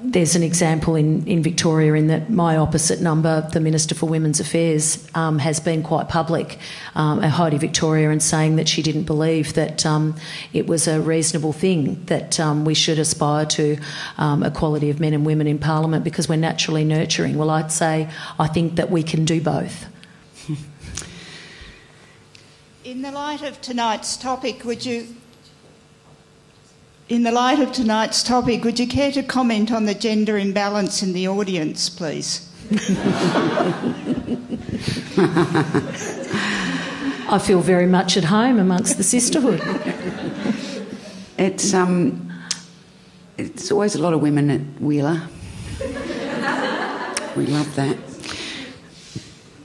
there's an example in Victoria in that my opposite number, the Minister for Women's Affairs, has been quite public at Heidi Victoria and saying that she didn't believe that it was a reasonable thing that we should aspire to equality of men and women in Parliament because we're naturally nurturing. Well, I'd say I think that we can do both. In the light of tonight's topic, would you care to comment on the gender imbalance in the audience, please? I feel very much at home amongst the sisterhood. It's always a lot of women at Wheeler. We love that.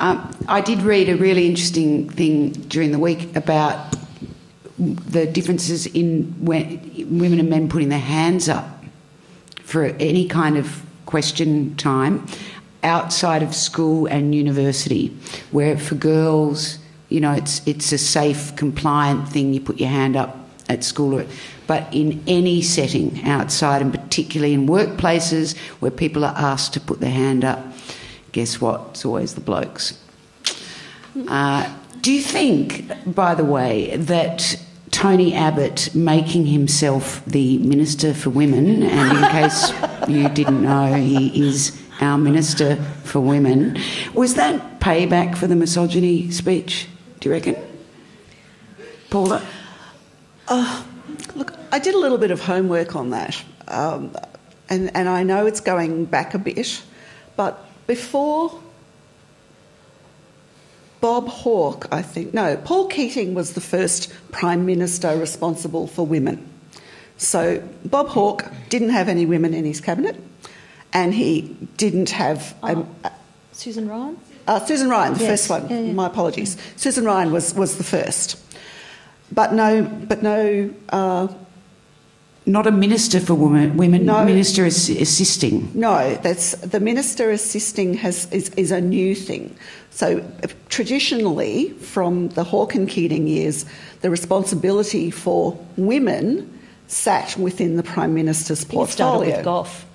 I did read a really interesting thing during the week about the differences in women and men putting their hands up for any kind of question time outside of school and university, where for girls, you know, it's a safe, compliant thing. You put your hand up at school, but in any setting outside, and particularly in workplaces where people are asked to put their hand up, guess what? It's always the blokes. Do you think, by the way, that Tony Abbott making himself the Minister for Women, and in case you didn't know, he is our Minister for Women, was that payback for the misogyny speech, do you reckon? Paula? Look, I did a little bit of homework on that, and I know it's going back a bit, but before Bob Hawke, Paul Keating was the first Prime Minister responsible for women. So Bob Hawke didn't have any women in his cabinet, and he didn't have... Susan Ryan? Susan Ryan, the yes. first one. Yeah. My apologies. Susan Ryan was the first. But no... Not a minister for women. No. Minister assisting. No, that's the minister assisting is a new thing. So traditionally, from the Hawke and Keating years, the responsibility for women sat within the Prime Minister's portfolio. It started with Gough.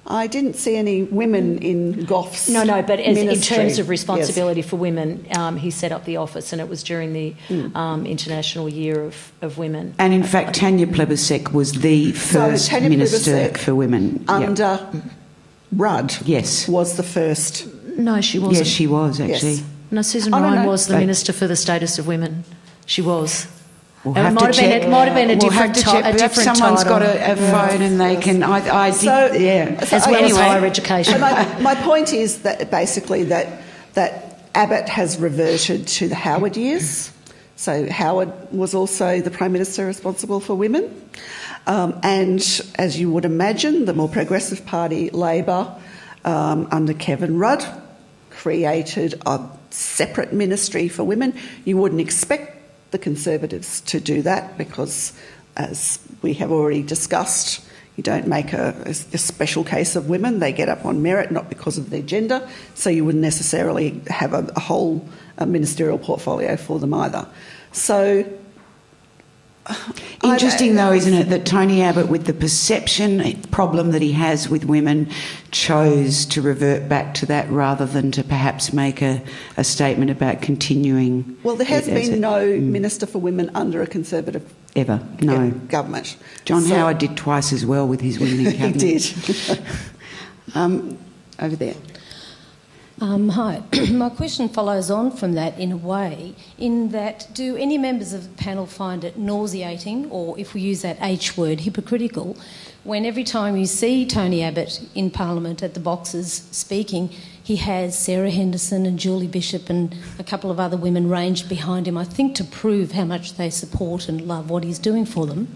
I didn't see any women in Gough's No, but in ministry. terms of responsibility for women, he set up the office, and it was during the International Year of Women. And in fact, Tanya Plibersek was the first Minister for Women. Under Rudd, yes, was the first. No, she wasn't. Yes, she was, actually. Yes. No, Susan Ryan was the Minister for the Status of Women. She was. We'll it might have been a different title. Someone's got a phone and they can... as well as higher education. So my point is that basically that Abbott has reverted to the Howard years. So Howard was also the Prime Minister responsible for women. And as you would imagine, the more progressive party, Labor, under Kevin Rudd, created a separate ministry for women. You wouldn't expect the Conservatives to do that because, as we have already discussed, you don't make a special case of women. They get up on merit, not because of their gender, so you wouldn't necessarily have a whole ministerial portfolio for them either. So... Interesting, though, isn't it, that Tony Abbott, with the perception problem that he has with women, chose to revert back to that rather than to perhaps make a statement about continuing... Well, there has been no Minister for Women under a Conservative government. John Howard did twice as well with his women in cabinet. He did. Over there. Hi. My question follows on from that in a way, in that do any members of the panel find it nauseating, or if we use that H word, hypocritical, when every time you see Tony Abbott in Parliament at the boxes speaking, he has Sarah Henderson and Julie Bishop and a couple of other women ranged behind him, I think to prove how much they support and love what he's doing for them.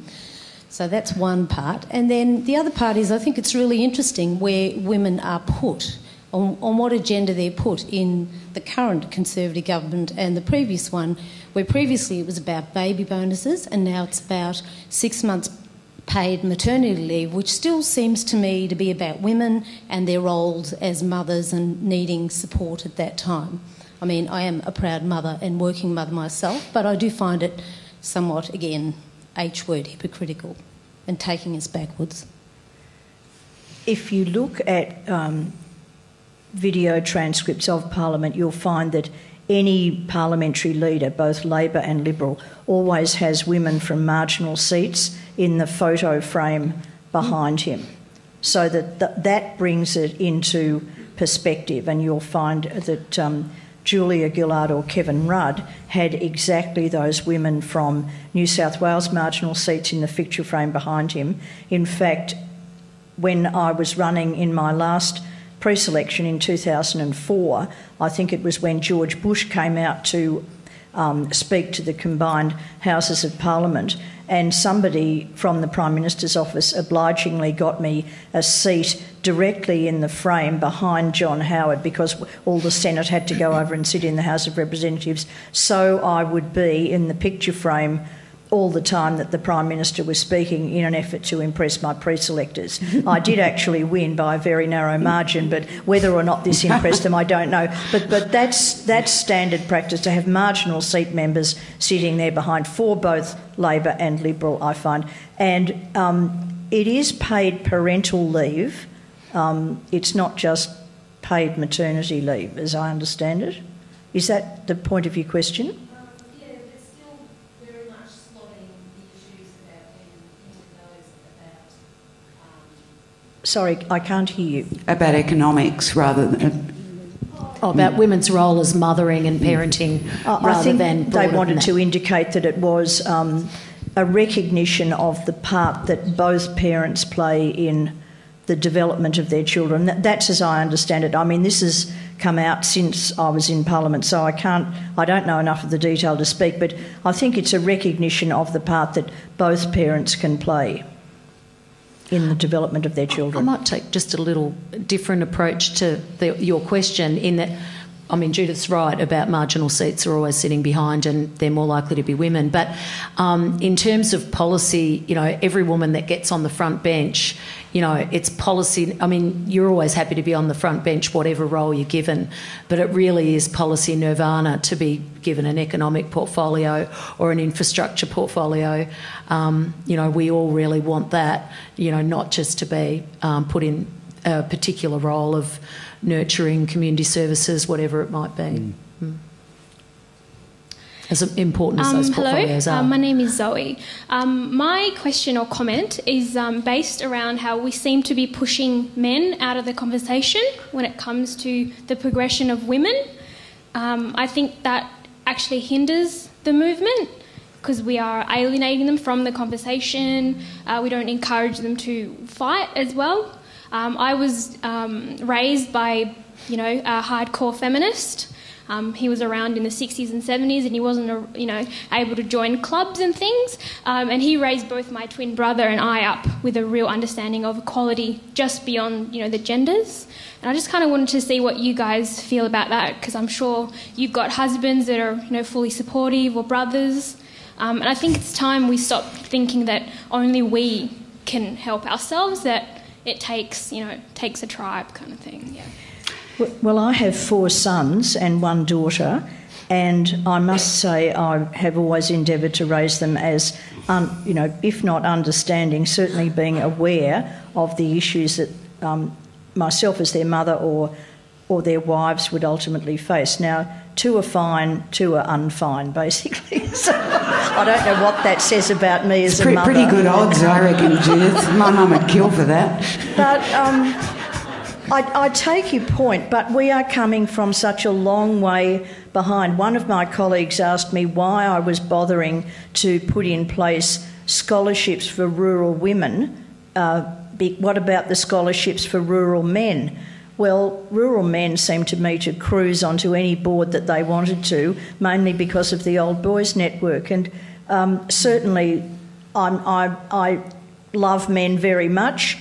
So that's one part. And then the other part is I think it's really interesting where women are put, on what agenda they're put in the current Conservative government and the previous one, where previously it was about baby bonuses and now it's about 6 months paid maternity leave, which still seems to me to be about women and their roles as mothers and needing support at that time. I mean, I am a proud mother and working mother myself, but I do find it somewhat, again, H-word, hypocritical and taking us backwards. If you look at video transcripts of Parliament, you'll find that any parliamentary leader, both Labor and Liberal, always has women from marginal seats in the photo frame behind him. So that brings it into perspective, and you'll find that Julia Gillard or Kevin Rudd had exactly those women from New South Wales marginal seats in the picture frame behind him. In fact, when I was running in my last pre-selection in 2004, I think it was when George Bush came out to speak to the combined Houses of Parliament, and somebody from the Prime Minister's office obligingly got me a seat directly in the frame behind John Howard, because all the Senate had to go over and sit in the House of Representatives, so I would be in the picture frame all the time that the Prime Minister was speaking in an effort to impress my pre-selectors. I did actually win by a very narrow margin, but whether or not this impressed them, I don't know. But that's standard practice, to have marginal seat members sitting there behind for both Labor and Liberal, I find. And it is paid parental leave. It's not just paid maternity leave, as I understand it. Is that the point of your question? Sorry, I can't hear you. About economics rather than... about women's role as mothering and parenting rather than... They wanted to indicate that it was a recognition of the part that both parents play in the development of their children. That's as I understand it. I mean, this has come out since I was in Parliament, so I don't know enough of the detail to speak, but I think it's a recognition of the part that both parents can play in the development of their children. I might take just a little different approach to your question, in that, I mean, Judith's right about marginal seats are always sitting behind and they're more likely to be women. But in terms of policy, you know, every woman that gets on the front bench, you know, it's policy. I mean, you're always happy to be on the front bench, whatever role you're given, but it really is policy nirvana to be given an economic portfolio or an infrastructure portfolio. You know, we all really want that, you know, not just to be put in a particular role of nurturing community services, whatever it might be. As important as those portfolios are. My name is Zoe. My question or comment is based around how we seem to be pushing men out of the conversation when it comes to the progression of women. I think that actually hinders the movement, because we are alienating them from the conversation. We don't encourage them to fight as well. I was raised by, you know, a hardcore feminist. He was around in the 60s and 70s, and he wasn't, you know, able to join clubs and things. And he raised both my twin brother and I up with a real understanding of equality just beyond, you know, the genders. And I just kind of wanted to see what you guys feel about that, because I'm sure you've got husbands that are, you know, fully supportive, or brothers. And I think it's time we stop thinking that only we can help ourselves, that it takes, you know, takes a tribe kind of thing. Yeah. Well, I have 4 sons and 1 daughter, and I must say I have always endeavoured to raise them as, you know, if not understanding, certainly being aware of the issues that myself as their mother or their wives would ultimately face. Now, 2 are fine, 2 are unfine, basically. So I don't know what that says about me as a mother. Pretty good odds, I reckon, Judith. My mum would kill for that. But I take your point, but we are coming from such a long way behind. One of my colleagues asked me why I was bothering to put in place scholarships for rural women. What about the scholarships for rural men? Well, rural men seem to me to cruise onto any board that they wanted to, mainly because of the Old Boys Network. And certainly I love men very much.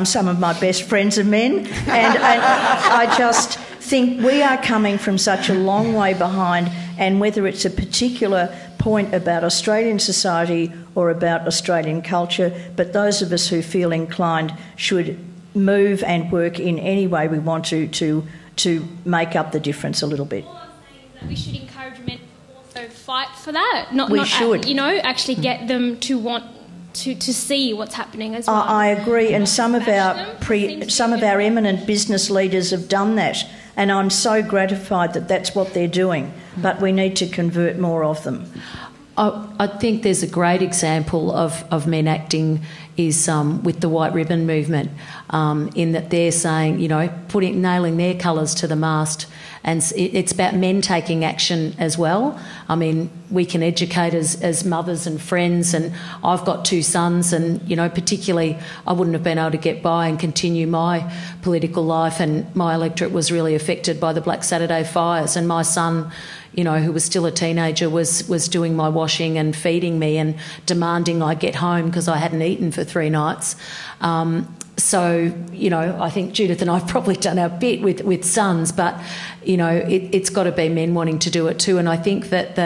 Some of my best friends are men, and I just think we are coming from such a long way behind, and whether it's a particular point about Australian society or about Australian culture, but those of us who feel inclined should move and work in any way we want to make up the difference a little bit. All I'm saying is that we should encourage men to also fight for that, actually get them to want to see what's happening as well. I agree, and some of our eminent business leaders have done that, and I'm so gratified that that's what they're doing, but we need to convert more of them. I think there's a great example of men acting is with the white ribbon movement, in that they're saying, nailing their colours to the mast, and it's about men taking action as well. I mean, we can educate as mothers and friends, and I've got 2 sons, and particularly I wouldn't have been able to get by and continue my political life, and my electorate was really affected by the Black Saturday fires, and my son, who was still a teenager, was doing my washing and feeding me and demanding I get home because I hadn't eaten for 3 nights. So, I think Judith and I have probably done our bit with sons, but, it's got to be men wanting to do it too. And I think that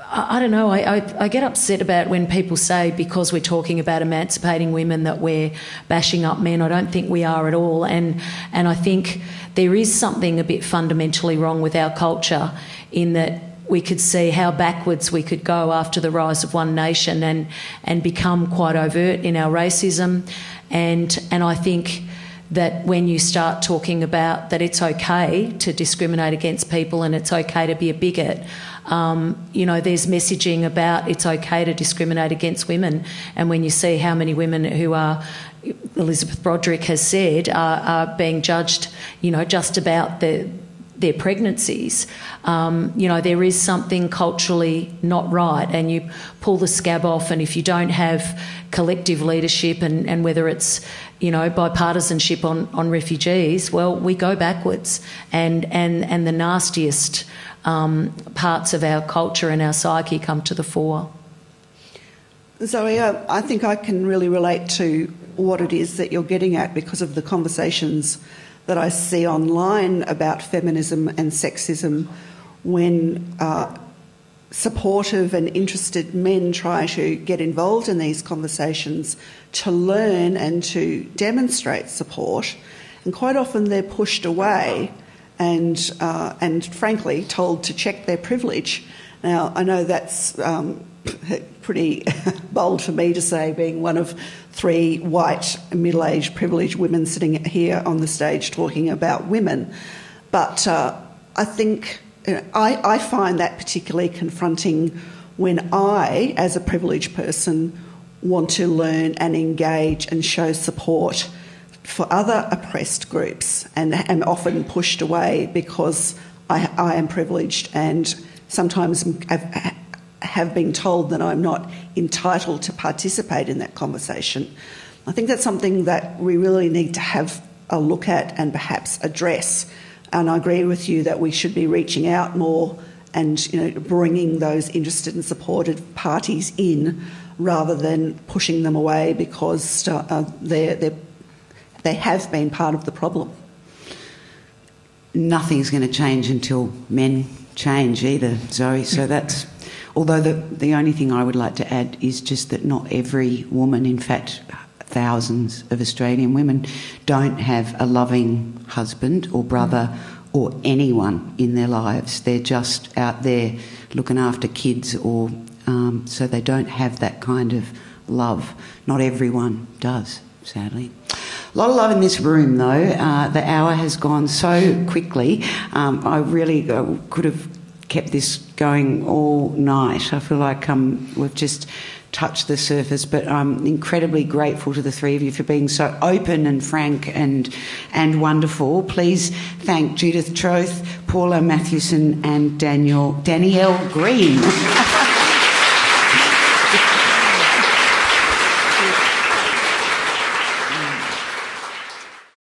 I don't know, I get upset about when people say because we're talking about emancipating women that we're bashing up men. I don't think we are at all. And I think there is something a bit fundamentally wrong with our culture in that we could see how backwards we could go after the rise of One Nation and become quite overt in our racism. And I think that when you start talking about that it's okay to discriminate against people and it's okay to be a bigot, there's messaging about it's okay to discriminate against women. And when you see how many women who are, Elizabeth Broderick has said, are being judged, just about their pregnancies, there is something culturally not right, and you pull the scab off, and if you don't have collective leadership and whether it's bipartisanship on refugees, well, we go backwards, and the nastiest parts of our culture and our psyche come to the fore. Zoe, I think I can really relate to what it is that you're getting at because of the conversations that I see online about feminism and sexism when supportive and interested men try to get involved in these conversations to learn and to demonstrate support, and quite often they're pushed away and frankly told to check their privilege. Now, I know that's pretty bold for me to say, being one of 3 white, middle-aged, privileged women sitting here on the stage talking about women. But I think I find that particularly confronting when I, as a privileged person, want to learn and engage and show support for other oppressed groups, and am often pushed away because I am privileged and sometimes have been told that I'm not entitled to participate in that conversation. I think that's something that we really need to have a look at and perhaps address. And I agree with you that we should be reaching out more and bringing those interested and supported parties in rather than pushing them away because they have been part of the problem. Nothing's going to change until men change either, Zoe. So that's... Although the only thing I would like to add is just that not every woman, in fact thousands of Australian women, don't have a loving husband or brother or anyone in their lives. They're just out there looking after kids or so they don't have that kind of love. Not everyone does, sadly. A lot of love in this room, though. The hour has gone so quickly. I really could have kept this going all night. I feel like we've just touched the surface, but I'm incredibly grateful to the 3 of you for being so open and frank and wonderful. Please thank Judith Troeth, Paula Matthewson and Danielle Green.